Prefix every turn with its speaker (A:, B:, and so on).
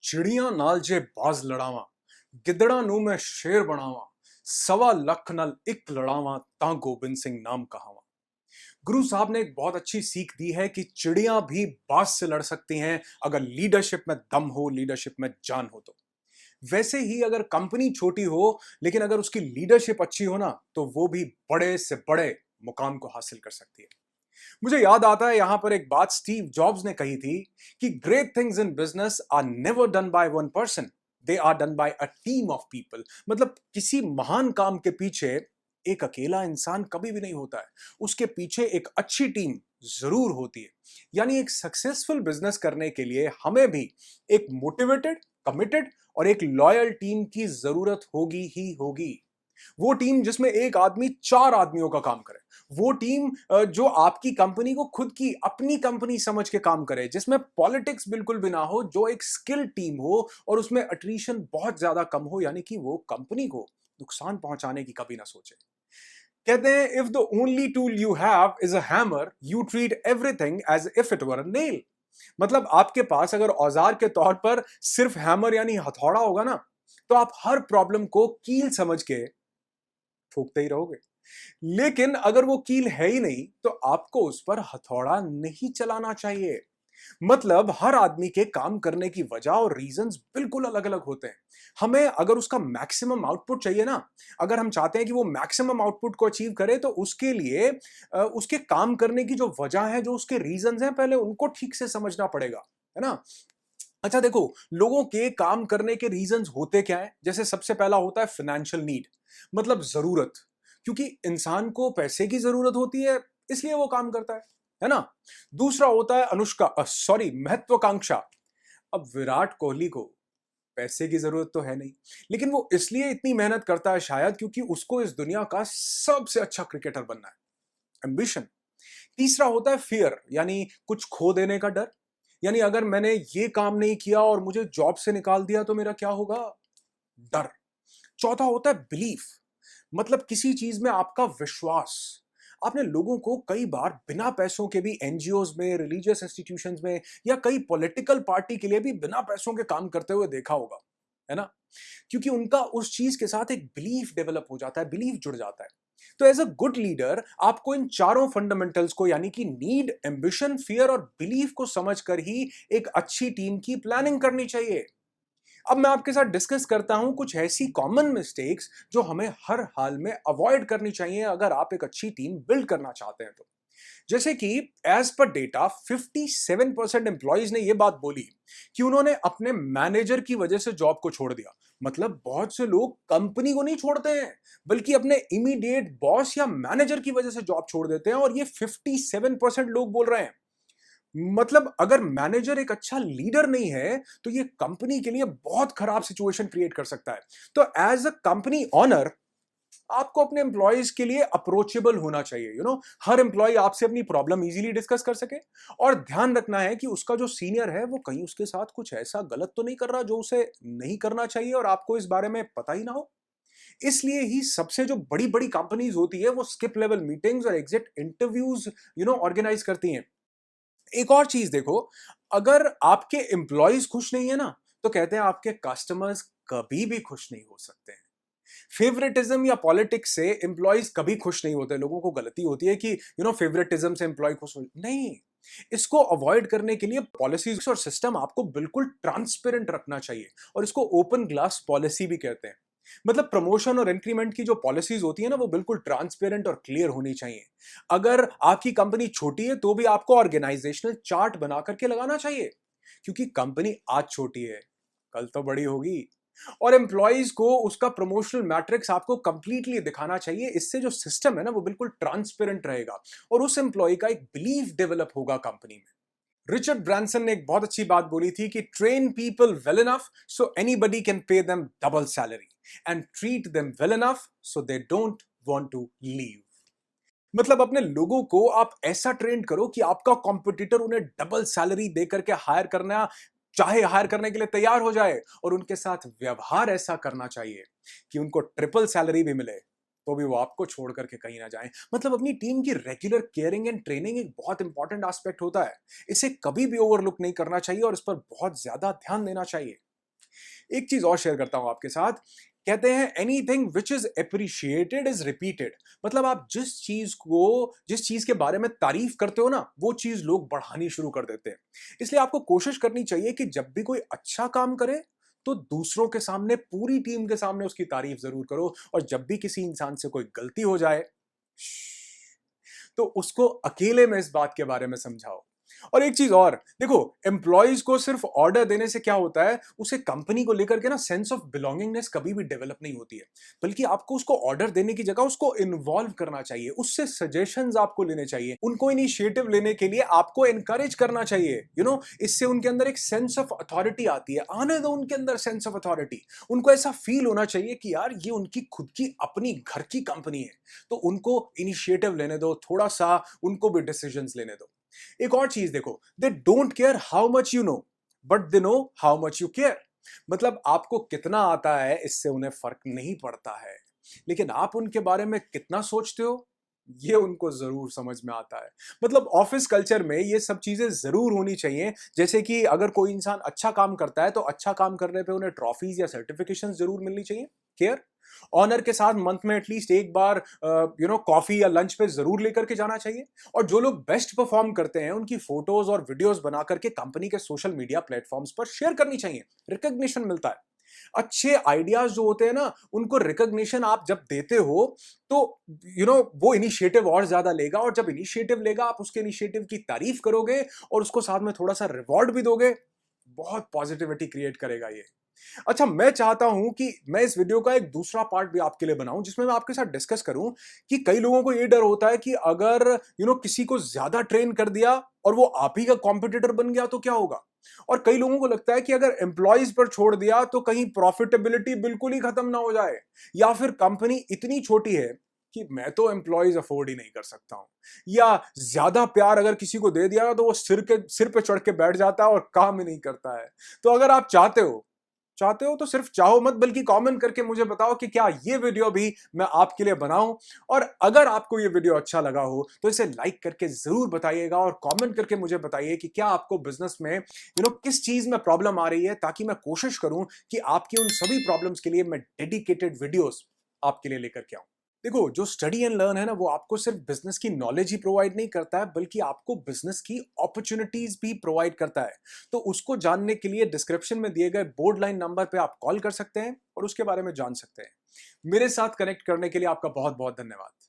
A: चिड़िया नाल जे बाज लड़ावा, गिदड़ा नू मैं शेर बनावा, सवा लख नल एक लड़ावा, ता गोबिंद सिंह नाम कहावा। गुरु साहब ने एक बहुत अच्छी सीख दी है कि चिड़िया भी बाज से लड़ सकती हैं अगर लीडरशिप में दम हो, लीडरशिप में जान हो तो। वैसे ही अगर कंपनी छोटी हो लेकिन अगर उसकी लीडरशिप अच्छी हो ना, तो वो भी बड़े से बड़े मुकाम को हासिल कर सकती है। मुझे याद आता है यहां पर एक बात स्टीव जॉब्स ने कही थी कि great things in business are never done by one person, they are done by a team of people. मतलब किसी महान काम के पीछे एक अकेला इंसान कभी भी नहीं होता है, उसके पीछे एक अच्छी टीम जरूर होती है। यानी एक सक्सेसफुल बिजनेस करने के लिए हमें भी एक मोटिवेटेड, कमिटेड और एक लॉयल टीम की जरूरत होगी ही होगी। वो टीम जिसमें एक आदमी चार आदमियों का काम करे, वो टीम जो आपकी कंपनी को खुद की अपनी कंपनी समझ के काम करे, जिसमें पॉलिटिक्स बिल्कुल भी ना हो, जो एक स्किल टीम हो और उसमें अट्रीशन बहुत ज्यादा कम हो, यानी कि वो कंपनी को नुकसान पहुंचाने की कभी ना सोचे। कहते हैं if the only tool you have is a hammer, you treat everything as if it were a nail. मतलब आपके पास अगर औजार के तौर पर सिर्फ हैमर यानी हथौड़ा होगा ना, तो आप हर प्रॉब्लम को कील समझ के ठोकते ही रहोगे। लेकिन अगर वो कील है ही नहीं, तो आपको उस पर हथौड़ा नहीं चलाना चाहिए। मतलब हर आदमी के काम करने की वजह और रीजंस बिल्कुल अलग अलग होते हैं। हमें अगर उसका मैक्सिमम आउटपुट चाहिए ना, अगर हम चाहते हैं कि वो मैक्सिमम आउटपुट को अचीव करे, तो उसके लिए उसके काम करने की जो वजह है, जो उसके रीजंस हैं, पहले उनको ठीक से समझना पड़ेगा, है ना। अच्छा देखो, लोगों के काम करने के रीजंस होते क्या है। जैसे सबसे पहला होता है फाइनेंशियल नीड, मतलब जरूरत, क्योंकि इंसान को पैसे की जरूरत होती है, इसलिए वो काम करता है ना। दूसरा होता है अनुष्का सॉरी महत्वाकांक्षा। अब विराट कोहली को पैसे की जरूरत तो है नहीं, लेकिन वो इसलिए इतनी मेहनत करता है शायद क्योंकि उसको इस दुनिया का सबसे अच्छा क्रिकेटर बनना है, एम्बिशन। तीसरा होता है फियर, यानी कुछ खो देने का डर। यानी अगर मैंने ये काम नहीं किया और मुझे जॉब से निकाल दिया तो मेरा क्या होगा, डर। चौथा होता है बिलीफ, मतलब किसी चीज में आपका विश्वास। आपने लोगों को कई बार बिना पैसों के भी एनजीओज में, रिलीजियस इंस्टीट्यूशंस में या कई पॉलिटिकल पार्टी के लिए भी बिना पैसों के काम करते हुए देखा होगा, है ना। क्योंकि उनका उस चीज के साथ एक बिलीफ डेवलप हो जाता है, बिलीफ जुड़ जाता है। तो एज अ गुड लीडर आपको इन चारों फंडामेंटल्स को, यानी कि नीड, एम्बिशन, फियर और बिलीफ को समझकर ही एक अच्छी टीम की प्लानिंग करनी चाहिए। अब मैं आपके साथ डिस्कस करता हूं कुछ ऐसी कॉमन मिस्टेक्स जो हमें हर हाल में अवॉइड करनी चाहिए अगर आप एक अच्छी टीम बिल्ड करना चाहते हैं तो। जैसे कि एज पर डेटा 57% एम्प्लॉइज ने यह बात बोली कि उन्होंने अपने मैनेजर की वजह से जॉब को छोड़ दिया। मतलब बहुत से लोग कंपनी को नहीं छोड़ते हैं, बल्कि अपने इमीडिएट बॉस या मैनेजर की वजह से जॉब छोड़ देते हैं, और ये 57% लोग बोल रहे हैं। मतलब अगर मैनेजर एक अच्छा लीडर नहीं है, तो ये कंपनी के लिए बहुत खराब सिचुएशन क्रिएट कर सकता है। तो एज अ कंपनी ऑनर आपको अपने एम्प्लॉयज के लिए अप्रोचेबल होना चाहिए। हर एम्प्लॉय आपसे अपनी प्रॉब्लम इजीली डिस्कस कर सके, और ध्यान रखना है कि उसका जो सीनियर है वो कहीं उसके साथ कुछ ऐसा गलत तो नहीं कर रहा जो उसे नहीं करना चाहिए और आपको इस बारे में पता ही ना हो। इसलिए ही सबसे जो बड़ी बड़ी कंपनीज होती है वो स्किप लेवल मीटिंग्स और एग्जिट इंटरव्यूज ऑर्गेनाइज करती हैं। एक और चीज देखो, अगर आपके एम्प्लॉयज खुश नहीं है ना, तो कहते हैं आपके कस्टमर्स कभी भी खुश नहीं हो सकते हैं। फेवरेटिज्म या पॉलिटिक्स से एम्प्लॉयज कभी खुश नहीं होते। लोगों को गलती होती है कि फेवरेटिज्म से एम्प्लॉय खुश हो नहीं। इसको अवॉइड करने के लिए पॉलिसीज और सिस्टम आपको बिल्कुल ट्रांसपेरेंट रखना चाहिए, और इसको ओपन ग्लास पॉलिसी भी कहते हैं। मतलब प्रमोशन और इंक्रीमेंट की जो पॉलिसीज होती है ना, वो बिल्कुल ट्रांसपेरेंट और क्लियर होनी चाहिए। अगर आपकी कंपनी छोटी है तो भी आपको ऑर्गेनाइजेशनल चार्ट बना करके लगाना चाहिए, क्योंकि कंपनी आज छोटी है, कल तो बड़ी होगी। और एम्प्लॉयज को उसका प्रमोशनल मैट्रिक्स आपको कंप्लीटली दिखाना चाहिए। इससे जो सिस्टम है ना, वो बिल्कुल ट्रांसपेरेंट रहेगा, और उस एम्प्लॉय का एक बिलीफ डेवलप होगा कंपनी में। रिचर्ड ब्रांसन ने एक बहुत अच्छी बात बोली थी कि train people well enough so anybody can pay them double salary, and treat them well enough so they don't want to leave. मतलब अपने लोगों को आप ऐसा ट्रेन करो कि आपका कॉम्पिटिटर उन्हें डबल सैलरी देकर के हायर करना चाहे, हायर करने के लिए तैयार हो जाए, और उनके साथ व्यवहार ऐसा करना चाहिए कि उनको ट्रिपल सैलरी भी मिले, तो भी वो आपको छोड़ करके कहीं ना जाएं। मतलब अपनी टीम की रेगुलर केयरिंग एंड ट्रेनिंग एक बहुत इंपॉर्टेंट एस्पेक्ट होता है। इसे कभी भी ओवरलुक नहीं करना चाहिए और इस पर बहुत ज्यादा ध्यान देना चाहिए। एक चीज और शेयर करता हूं आपके साथ। कहते हैं anything which is appreciated is repeated. मतलब आप जिस चीज के बारे में तारीफ करते हो ना, वो चीज लोग बढ़ानी शुरू कर देते हैं। इसलिए आपको कोशिश करनी चाहिए कि जब भी कोई अच्छा काम करे तो दूसरों के सामने, पूरी टीम के सामने उसकी तारीफ जरूर करो। और जब भी किसी इंसान से कोई गलती हो जाए तो उसको अकेले में इस बात के बारे में समझाओ। और एक चीज और देखो, एम्प्लॉयज को सिर्फ ऑर्डर देने से क्या होता है, उसे कंपनी को लेकर के ना सेंस ऑफ बिलोंगिंगनेस कभी भी डेवलप नहीं होती है। बल्कि आपको उसको ऑर्डर देने की जगह उसको इन्वॉल्व करना चाहिए, उससे सजेशंस आपको लेने चाहिए, उनको इनिशिएटिव लेने के लिए आपको एनकरेज करना चाहिए। इससे उनके अंदर एक सेंस ऑफ अथॉरिटी आती है। आने दो उनके अंदर सेंस ऑफ अथॉरिटी। उनको ऐसा फील होना चाहिए कि यार ये उनकी खुद की अपनी घर की कंपनी है। तो उनको इनिशिएटिव लेने दो, थोड़ा सा उनको भी डिसीजंस लेने दो। एक और चीज देखो, they don't care how much you know, but they know how much you care. मतलब आपको कितना आता है इससे उन्हें फर्क नहीं पड़ता है, लेकिन आप उनके बारे में कितना सोचते हो ये उनको जरूर समझ में आता है। मतलब ऑफिस कल्चर में ये सब चीजें जरूर होनी चाहिए। जैसे कि अगर कोई इंसान अच्छा काम करता है तो अच्छा काम करने पे उन्हें ट्रॉफीज या सर्टिफिकेशन जरूर मिलनी चाहिए। केयर, ऑनर के साथ मंथ में एटलीस्ट एक बार कॉफी या लंच पे जरूर लेकर के जाना चाहिए। और जो लोग बेस्ट परफॉर्म करते हैं उनकी फोटोज और वीडियोस बना करके कंपनी के सोशल मीडिया प्लेटफॉर्म्स पर शेयर करनी चाहिए। रिकॉग्निशन मिलता है। अच्छे आइडियाज जो होते हैं ना, उनको रिकॉग्निशन आप जब देते हो तो वो इनिशिएटिव और ज्यादा लेगा। और जब इनिशिएटिव लेगा, आप उसके इनिशिएटिव की तारीफ करोगे और उसको साथ में थोड़ा सा रिवॉर्ड भी दोगे, बहुत पॉजिटिविटी क्रिएट करेगा ये। अच्छा, मैं चाहता हूं कि मैं इस वीडियो का एक दूसरा पार्ट भी आपके लिए बनाऊं, जिसमें मैं आपके साथ डिस्कस करूं कि कई लोगों को ये डर होता है कि अगर किसी को ज्यादा ट्रेन कर दिया और वो आप ही का कॉम्पिटिटर बन गया तो क्या होगा। और कई लोगों को लगता है कि अगर एम्प्लॉयज पर छोड़ दिया तो कहीं प्रॉफिटेबिलिटी बिल्कुल ही खत्म ना हो जाए, या फिर कंपनी इतनी छोटी है कि मैं तो एम्प्लॉयज अफोर्ड ही नहीं कर सकता हूं, या ज्यादा प्यार अगर किसी को दे दिया तो वो सिर पे चढ़ के बैठ जाता है और काम ही नहीं करता है। तो अगर आप चाहते हो तो सिर्फ चाहो मत, बल्कि कमेंट करके मुझे बताओ कि क्या ये वीडियो भी मैं आपके लिए बनाऊं। और अगर आपको ये वीडियो अच्छा लगा हो तो इसे लाइक करके जरूर बताइएगा और कमेंट करके मुझे बताइए कि क्या आपको बिजनेस में किस चीज में प्रॉब्लम आ रही है, ताकि मैं कोशिश करूं कि आपकी उन सभी प्रॉब्लम्स के लिए मैं डेडिकेटेड वीडियोस आपके लिए लेकर के आऊं। देखो, जो स्टडी एंड लर्न है ना, वो आपको सिर्फ बिजनेस की नॉलेज ही प्रोवाइड नहीं करता है, बल्कि आपको बिजनेस की अपॉर्चुनिटीज भी प्रोवाइड करता है। तो उसको जानने के लिए डिस्क्रिप्शन में दिए गए बोर्ड लाइन नंबर पे आप कॉल कर सकते हैं और उसके बारे में जान सकते हैं। मेरे साथ कनेक्ट करने के लिए आपका बहुत बहुत धन्यवाद।